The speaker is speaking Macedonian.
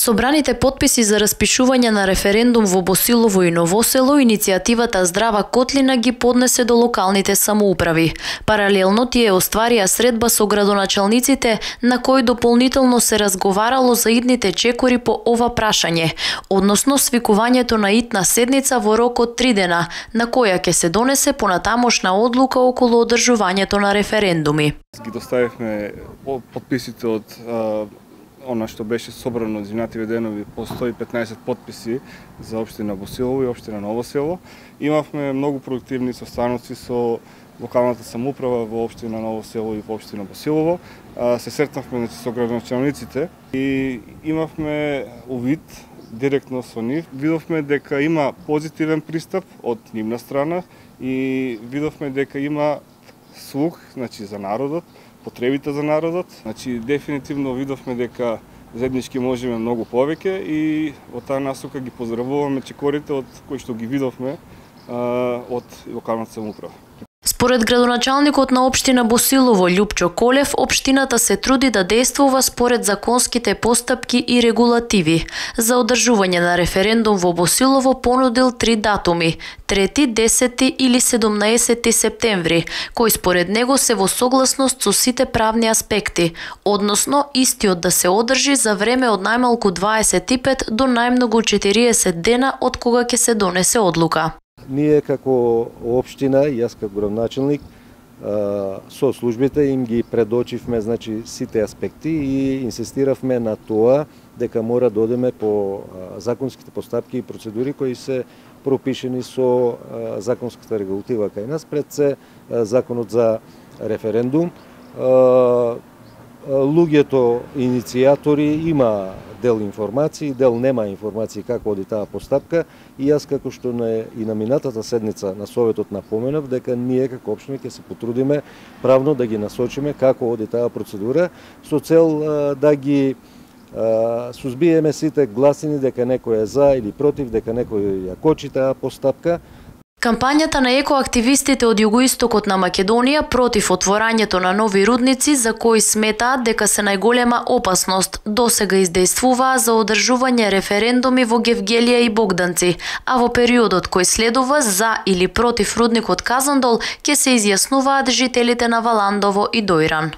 Собраните потписи за распишување на референдум во Босилово и Ново село, иницијативата Здрава Котлина ги поднесе до локалните самоуправи. Паралелно тие остварија средба со градоначалниците, на кој дополнително се разговарало за идните чекори по ова прашање, односно свикувањето на итна седница во рок од 3 дена, на која ќе се донесе понатамошна одлука околу одржувањето на референдуми. Ги доставивме потписите од она што беше собрано од изминативе денови по 115 потписи за општина Босилово и општина Ново село. Имавме многу продуктивни состаноци со локалната самоуправа во општина Ново село и во општина Босилово. Се сретнавме со градоначалниците и имавме увид директно со нив. Видовме дека има позитивен пристап од нивна страна и видовме дека има слух, за народот, потребите за народот. Дефинитивно видовме дека заеднички можеме многу повеќе и во таа насока ги поздравуваме чекорите од кои што ги видовме од локалната самоуправа. Според градоначалникот на општина Босилово Љупчо Колев, општината се труди да действува според законските постапки и регулативи. За одржување на референдум во Босилово понудил 3 датуми: 3, 10 или 17 септември, кои според него се во согласност со сите правни аспекти, односно истиот да се одржи за време од најмалку 25 до најмногу 40 дена од кога ќе се донесе одлука. Ние како општина, јас како градоначалник, со службите им ги предочивме сите аспекти и инсистиравме на тоа дека мора да одеме по законските постапки и процедури кои се пропишени со законската регулатива кај нас, пред се законот за референдум. Луѓето иницијатори има дел информации, дел нема информации како оди таа постапка и јас како што и на минатата седница на Советот напоменав дека ние како општина ќе се потрудиме правно да ги насочиме како оди таа процедура со цел да ги сузбиеме сите гласини дека некој е за или против, дека некој ја кочи таа постапка. Кампањата на екоактивистите од југоистокот на Македонија против отворањето на нови рудници, за кои сметаат дека се најголема опасност, досега издействуваа за одржување референдуми во Гевгелија и Богданци, а во периодот кој следува за или против рудникот Казандол ќе се изјаснуваат жителите на Валандово и Дојран.